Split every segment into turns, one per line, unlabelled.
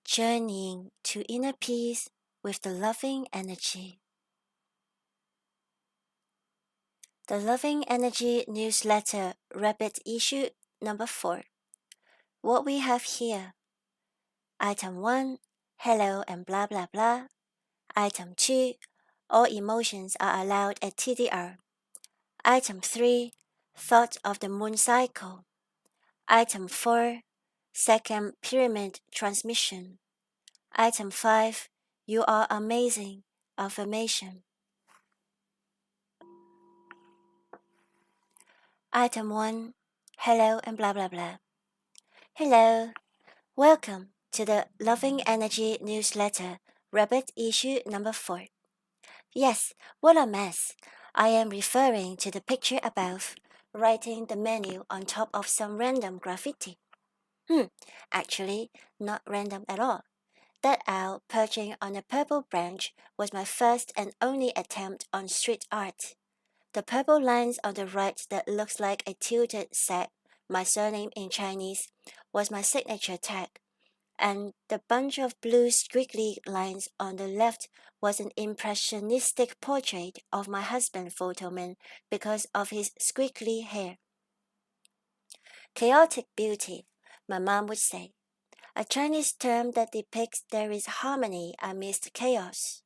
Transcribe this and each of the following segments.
journeying to inner peace with the loving energy. The Loving Energy Newsletter Rabbit Issue number 4. What we have here. Item 1. Hello and blah blah blah. Item 2. All emotions are allowed at TDR. Item 3. Thought of the moon cycle. Item 4. Sekhem pyramid transmission. Item 5. You are amazing. Affirmation. Item 1. Hello and blah blah blah. Hello. Welcome to the Loving Energy Newsletter, Rabbit Issue number 4. Yes, what a mess. I am referring to the picture above, writing the menu on top of some random graffiti. Actually, not random at all. That owl perching on a purple branch was my first and only attempt on street art. The purple lines on the right that looks like a tilted sack, my surname in Chinese, was my signature tag, and the bunch of blue squiggly lines on the left was an impressionistic portrait of my husband photoman because of his squiggly hair. Chaotic beauty, my mom would say, a Chinese term that depicts there is harmony amidst chaos.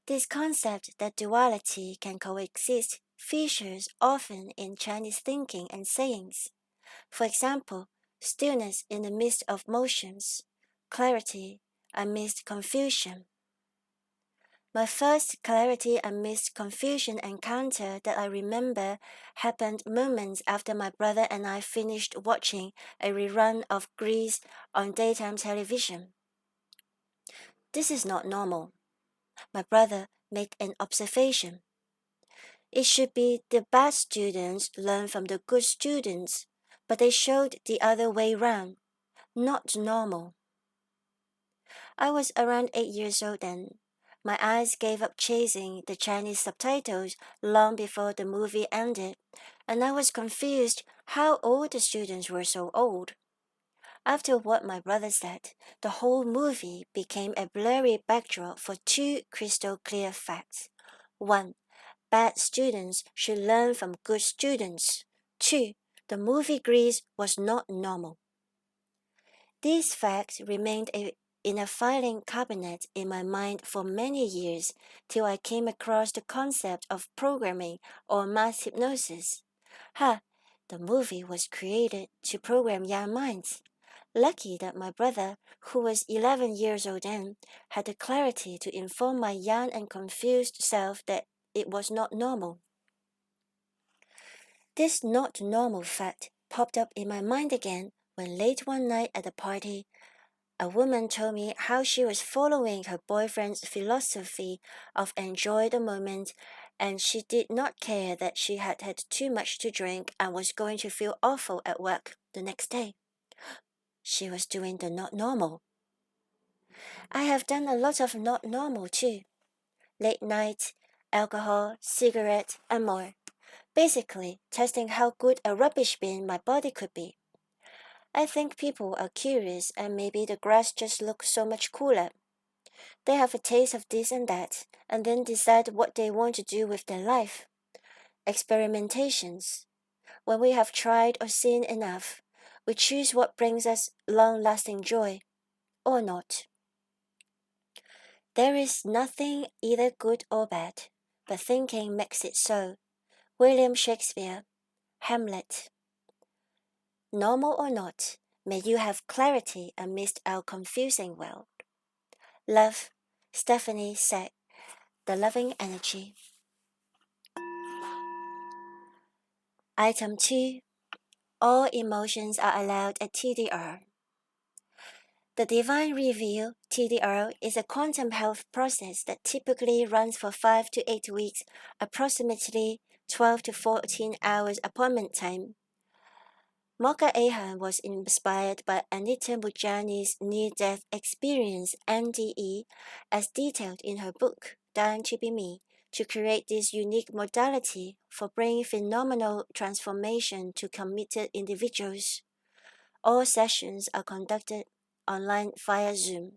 This concept that duality can coexist features often in Chinese thinking and sayings. For example, stillness in the midst of motions, clarity amidst confusion. My first clarity amidst confusion encounter that I remember happened moments after my brother and I finished watching a rerun of Grease on daytime television. This is not normal. My brother made an observation. It should be the bad students learn from the good students, but they showed the other way round. Not normal. I was around 8 years old then. My eyes gave up chasing the Chinese subtitles long before the movie ended, and I was confused how old the students were so old. After what my brother said, the whole movie became a blurry backdrop for 2 crystal clear facts. 1. Bad students should learn from good students. 2. The movie Grease was not normal. These facts remained in a filing cabinet in my mind for many years till I came across the concept of programming or mass hypnosis. The movie was created to program young minds. Lucky that my brother, who was 11 years old then, had the clarity to inform my young and confused self that it was not normal. This not normal fact popped up in my mind again when late one night at a party, a woman told me how she was following her boyfriend's philosophy of enjoy the moment, and she did not care that she had had too much to drink and was going to feel awful at work the next day. She was doing the not normal. I have done a lot of not normal too. Late night, alcohol, cigarette, and more. Basically, testing how good a rubbish bin my body could be. I think people are curious and maybe the grass just looks so much cooler. They have a taste of this and that, and then decide what they want to do with their life. Experimentations. When we have tried or seen enough, we choose what brings us long-lasting joy, or not. There is nothing either good or bad, but thinking makes it so. William Shakespeare, Hamlet. Normal or not, may you have clarity amidst our confusing world. Love, Stephanie said, The Loving Energy. Item 2. All emotions are allowed at TDR. The Divine Reveal, TDR, is a quantum health process that typically runs for 5 to 8 weeks, approximately 12 to 14 hours appointment time. Mocha Ahan was inspired by Anita Mujani's near-death experience (NDE) as detailed in her book, Dying to Be Me, to create this unique modality for bringing phenomenal transformation to committed individuals. All sessions are conducted online via Zoom.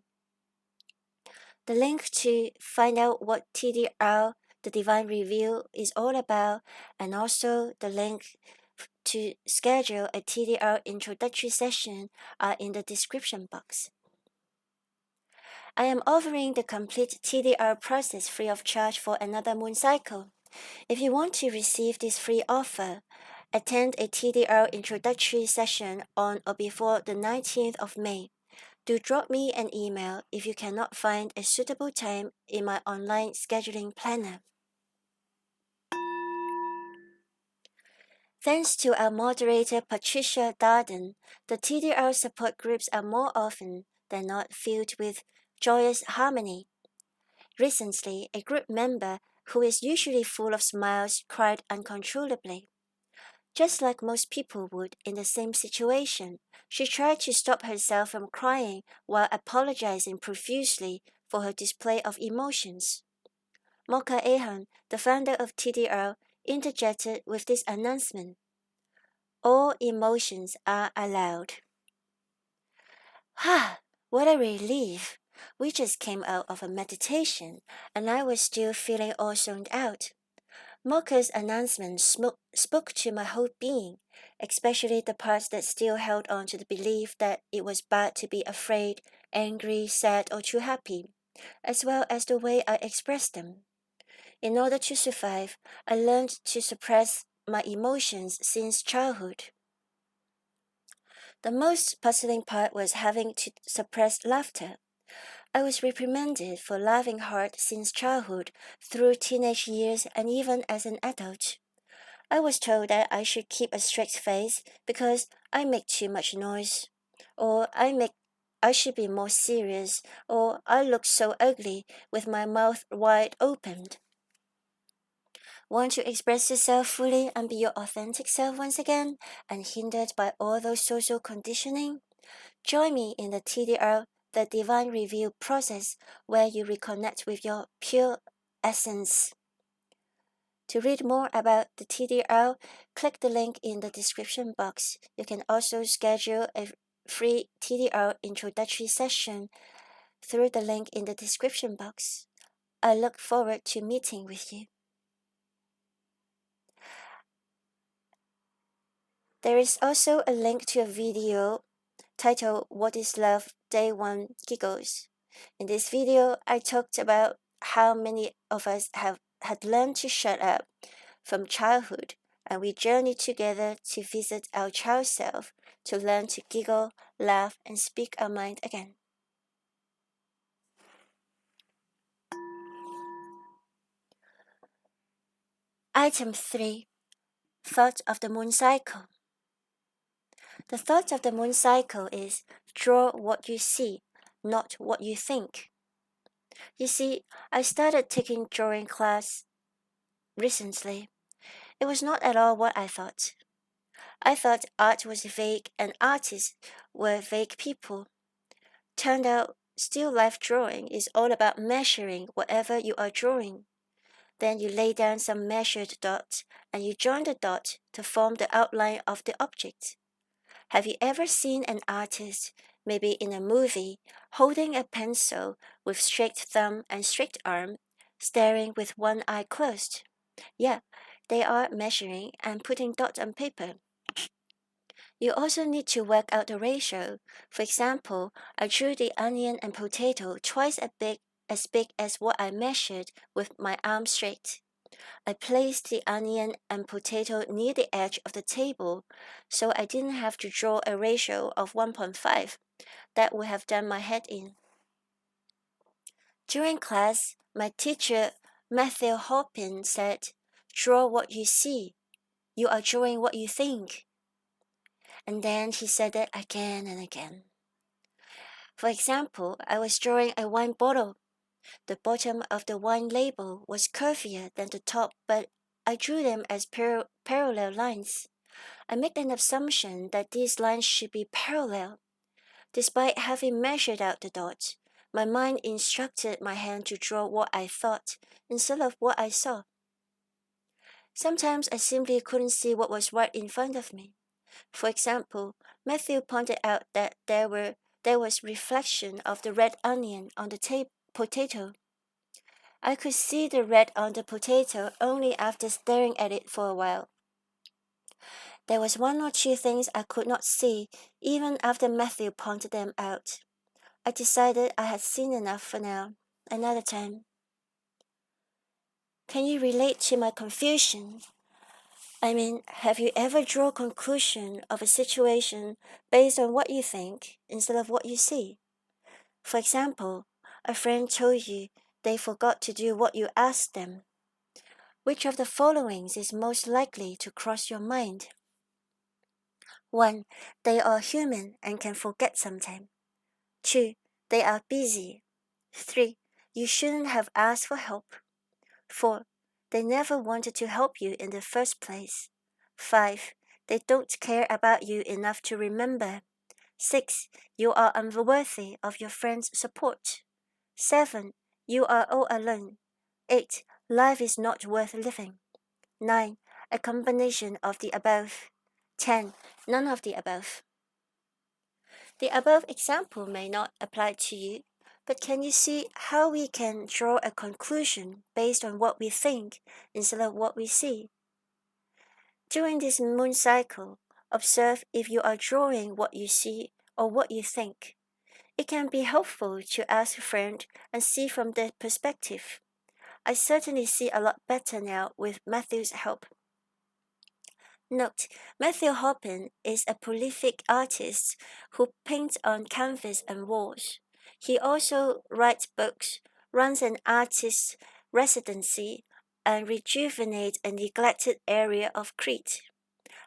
The link to find out what TDR, the Divine Review, is all about, and also the link to schedule a TDR introductory session are in the description box. I am offering the complete TDR process free of charge for another moon cycle. If you want to receive this free offer, attend a TDR introductory session on or before the 19th of May. Do drop me an email if you cannot find a suitable time in my online scheduling planner. Thanks to our moderator Patricia Darden, the TDR support groups are more often than not filled with joyous harmony. Recently, a group member who is usually full of smiles cried uncontrollably. Just like most people would in the same situation, she tried to stop herself from crying while apologizing profusely for her display of emotions. Mocha Ehan, the founder of TDR, interjected with this announcement: "All emotions are allowed." What a relief! We just came out of a meditation, and I was still feeling all zoned out. Mocha's announcement spoke to my whole being, especially the parts that still held on to the belief that it was bad to be afraid, angry, sad, or too happy, as well as the way I expressed them. In order to survive, I learned to suppress my emotions since childhood. The most puzzling part was having to suppress laughter. I was reprimanded for laughing hard since childhood, through teenage years, and even as an adult. I was told that I should keep a straight face because I make too much noise, or I should be more serious, or I look so ugly with my mouth wide opened. Want to express yourself fully and be your authentic self once again, unhindered by all those social conditioning? Join me in the TDR, the Divine Review process, where you reconnect with your pure essence. To read more about the TDR, click the link in the description box. You can also schedule a free TDR introductory session through the link in the description box. I look forward to meeting with you. There is also a link to a video titled "What is Love? Day 1 Giggles." In this video, I talked about how many of us had learned to shut up from childhood, and we journeyed together to visit our child self, to learn to giggle, laugh, and speak our mind again. Item 3. Thought of the moon cycle. The thought of the moon cycle is draw what you see, not what you think. You see, I started taking drawing class recently. It was not at all what I thought. I thought art was vague and artists were vague people. Turned out, still life drawing is all about measuring whatever you are drawing. Then you lay down some measured dots and you join the dot to form the outline of the object. Have you ever seen an artist, maybe in a movie, holding a pencil with straight thumb and straight arm, staring with one eye closed? Yeah, they are measuring and putting dots on paper. You also need to work out the ratio. For example, I drew the onion and potato twice as big as what I measured with my arm straight. I placed the onion and potato near the edge of the table, so I didn't have to draw a ratio of 1.5. That would have done my head in. During class, my teacher, Mathew Halpin, said, "Draw what you see. You are drawing what you think." And then he said it again and again. For example, I was drawing a wine bottle. The bottom of the wine label was curvier than the top, but I drew them as parallel lines. I made an assumption that these lines should be parallel. Despite having measured out the dots, my mind instructed my hand to draw what I thought instead of what I saw. Sometimes I simply couldn't see what was right in front of me. For example, Mathew pointed out that there were there was reflection of the red onion on the potato. I could see the red on the potato only after staring at it for a while. There was one or two things I could not see, even after Mathew pointed them out. I decided I had seen enough for now. Another time. Can you relate to my confusion? I mean, have you ever drawn a conclusion of a situation based on what you think instead of what you see? For example, a friend told you they forgot to do what you asked them. Which of the following is most likely to cross your mind? 1. They are human and can forget sometime. 2. They are busy. 3. You shouldn't have asked for help. 4. They never wanted to help you in the first place. 5. They don't care about you enough to remember. 6. You are unworthy of your friend's support. 7. You are all alone. 8. Life is not worth living. 9. A combination of the above. 10. None of the above. The above example may not apply to you, but can you see how we can draw a conclusion based on what we think instead of what we see? During this moon cycle, observe if you are drawing what you see or what you think. It can be helpful to ask a friend and see from their perspective. I certainly see a lot better now with Mathew's help. Note, Mathew Halpin is a prolific artist who paints on canvas and walls. He also writes books, runs an artist's residency, and rejuvenates a neglected area of Crete.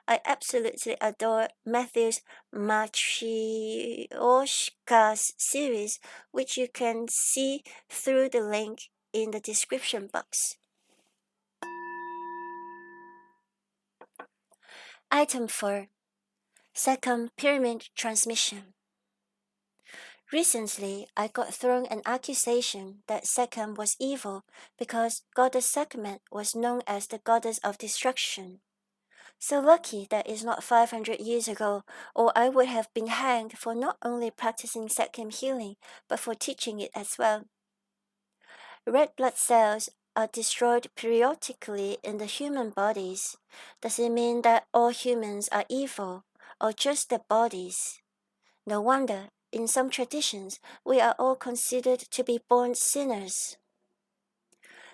I absolutely adore Mathew's Matryoshkas series, which you can see through the link in the description box. Item 4. Sekhem Pyramid Transmission. Recently, I got thrown an accusation that Sekhem was evil because goddess Sekhmet was known as the goddess of destruction. So lucky that it's not 500 years ago, or I would have been hanged for not only practicing Sekhem healing, but for teaching it as well. Red blood cells are destroyed periodically in the human bodies. Does it mean that all humans are evil, or just their bodies? No wonder, in some traditions, we are all considered to be born sinners.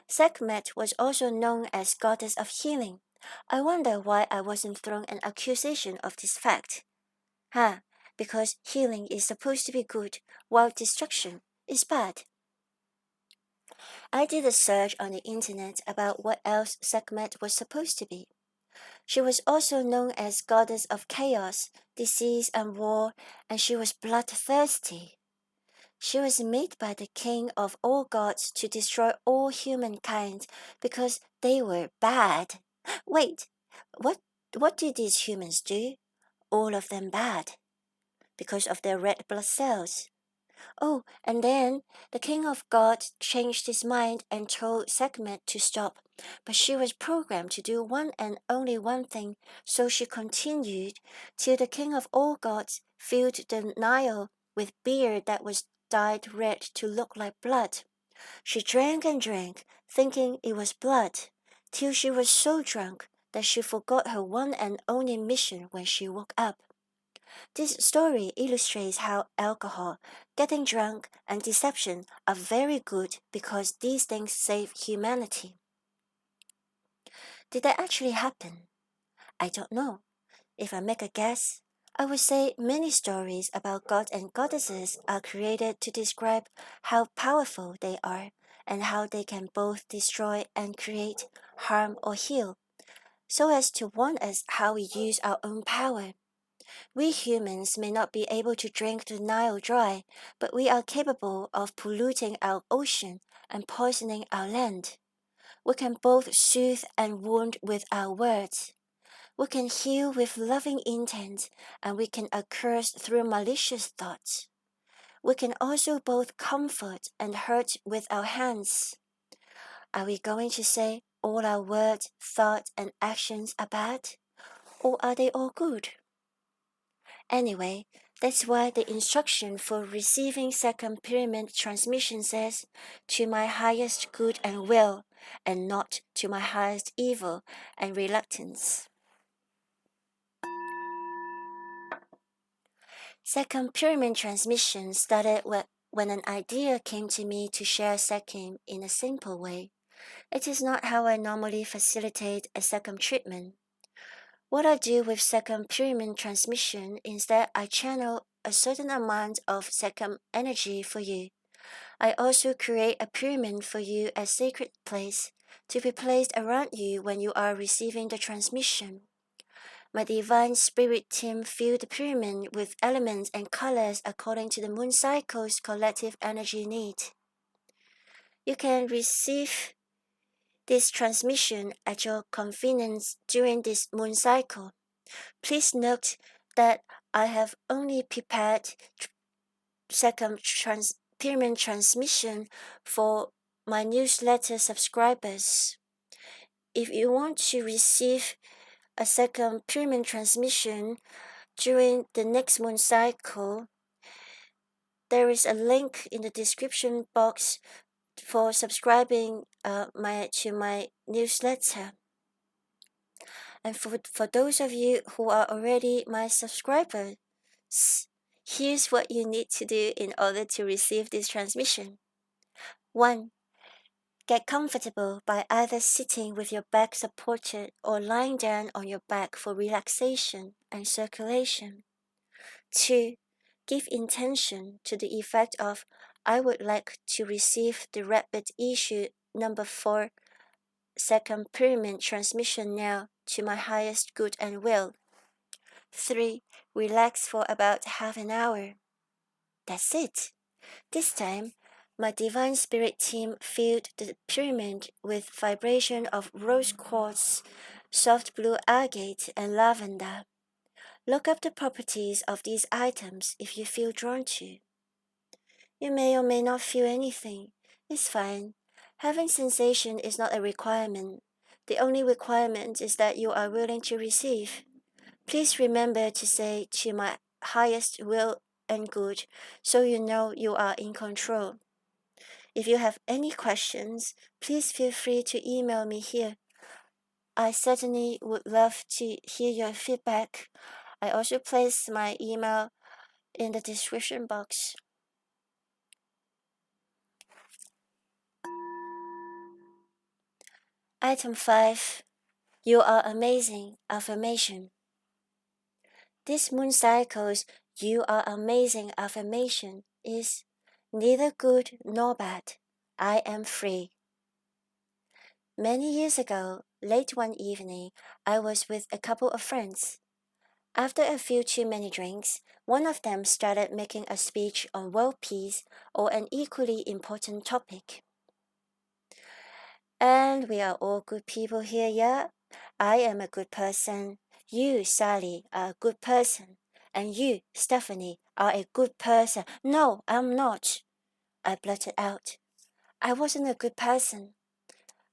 Sekhmet was also known as goddess of healing. I wonder why I wasn't thrown an accusation of this fact. Because healing is supposed to be good, while destruction is bad. I did a search on the internet about what else Sekhmet was supposed to be. She was also known as goddess of chaos, disease, and war, and she was bloodthirsty. She was made by the king of all gods to destroy all humankind because they were bad. Wait, what did these humans do? All of them bad. Because of their red blood cells. Oh, and then the king of gods changed his mind and told Sekhmet to stop, but she was programmed to do one and only one thing, so she continued till the king of all gods filled the Nile with beer that was dyed red to look like blood. She drank and drank, thinking it was blood, till she was so drunk that she forgot her one and only mission when she woke up. This story illustrates how alcohol, getting drunk, and deception are very good because these things save humanity. Did that actually happen? I don't know. If I make a guess, I would say many stories about gods and goddesses are created to describe how powerful they are and how they can both destroy and create, harm or heal, so as to warn us how we use our own power. We humans may not be able to drink the Nile dry, but we are capable of polluting our ocean and poisoning our land. We can both soothe and wound with our words. We can heal with loving intent, and we can accuse through malicious thoughts. We can also both comfort and hurt with our hands. Are we going to say all our words, thoughts, and actions are bad? Or are they all good? Anyway, That's why the instruction for receiving second pyramid transmission says, to my highest good and will, and not to my highest evil and reluctance. Second pyramid transmission started when an idea came to me to share Sekhem in a simple way. It is not how I normally facilitate a Sekhem treatment. What I do with second pyramid transmission is that I channel a certain amount of Sekhem energy for you. I also create a pyramid for you as sacred place to be placed around you when you are receiving the transmission. My divine spirit team fill the pyramid with elements and colors according to the moon cycle's collective energy need. You can receive this transmission at your convenience during this moon cycle. Please note that I have only prepared second pyramid transmission for my newsletter subscribers. If you want to receive a second pyramid transmission during the next moon cycle, there is a link in the description box for subscribing to my newsletter. And for those of you who are already my subscribers, here's what you need to do in order to receive this transmission. 1. Get comfortable by either sitting with your back supported or lying down on your back for relaxation and circulation. 2. Give intention to the effect of, I would like to receive the rapid issue number 4 second pyramid transmission now to my highest good and will. 3. Relax for about half an hour. That's it. This time, my divine spirit team filled the pyramid with vibration of rose quartz, soft blue agate, and lavender. Look up the properties of these items if you feel drawn to. You may or may not feel anything. It's fine. Having sensation is not a requirement. The only requirement is that you are willing to receive. Please remember to say to my highest will and good, so you know you are in control. If you have any questions, please feel free to email me here. I certainly would love to hear your feedback. I also place my email in the description box. Item 5. You are amazing affirmation. This moon cycle's you are amazing affirmation is neither good nor bad. I am free. Many years ago, late one evening, I was with a couple of friends. After a few too many drinks, one of them started making a speech on world peace or an equally important topic. And we are all good people here, yeah? I am a good person. You, Sally, are a good person. And you, Stephanie, are a good person. No, I'm not, I blurted out. I wasn't a good person,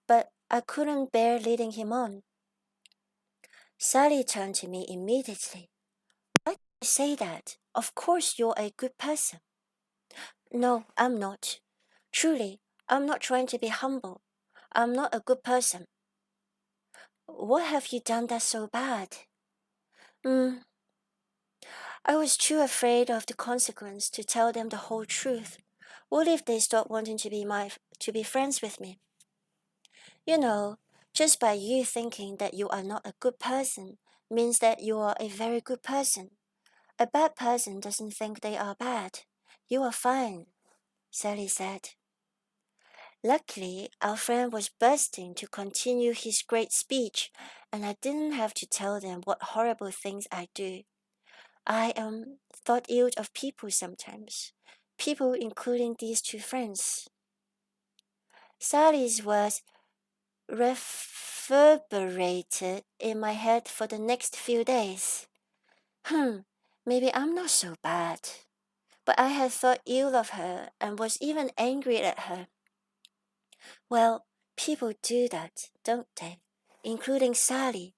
but I couldn't bear leading him on. Sally turned to me immediately. Why did you say that? Of course you're a good person. No, I'm not. Truly, I'm not trying to be humble. I'm not a good person. What have you done that's so bad? I was too afraid of the consequence to tell them the whole truth. What if they stopped wanting to be friends with me? You know, just by you thinking that you are not a good person means that you are a very good person. A bad person doesn't think they are bad. You are fine, Sally said. Luckily, our friend was bursting to continue his great speech, and I didn't have to tell them what horrible things I do. I thought ill of people sometimes, people including these two friends. Sally's words reverberated in my head for the next few days. Maybe I'm not so bad. But I had thought ill of her and was even angry at her. Well, people do that, don't they? Including Sally.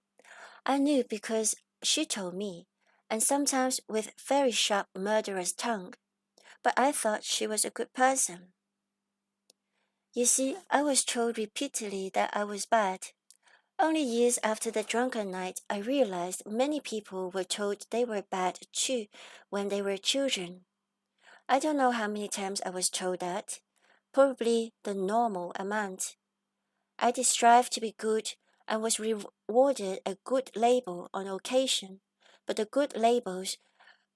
I knew because she told me, and sometimes with very sharp murderous tongue, but I thought she was a good person. You see, I was told repeatedly that I was bad. Only years after the drunken night, I realized many people were told they were bad too when they were children. I don't know how many times I was told that. Probably the normal amount. I did strive to be good and was rewarded a good label on occasion, but the good labels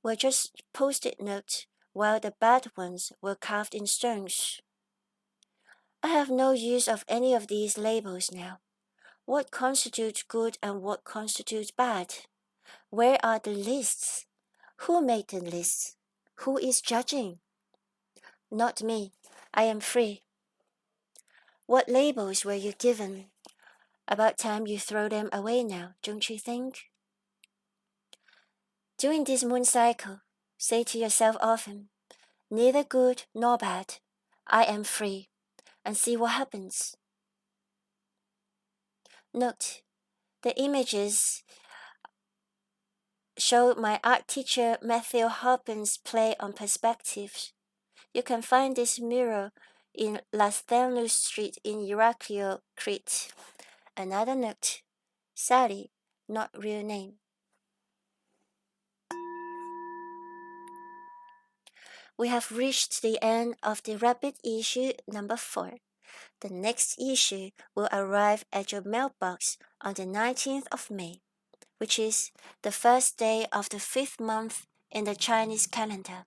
were just post-it notes, while the bad ones were carved in stones. I have no use of any of these labels now. What constitutes good and what constitutes bad? Where are the lists? Who made the lists? Who is judging? Not me. I am free. What labels were you given? About time you throw them away now, don't you think? During this moon cycle, say to yourself often, neither good nor bad. I am free, and see what happens. Note, the images show my art teacher Mathew Halpin's play on perspectives. You can find this mural in Lasthenou Street in Irakio, Crete. Another note, Sally, not real name. We have reached the end of the Rabbit issue number 4. The next issue will arrive at your mailbox on the 19th of May, which is the first day of the 5th month in the Chinese calendar.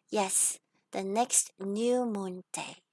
Yes, the next new moon day.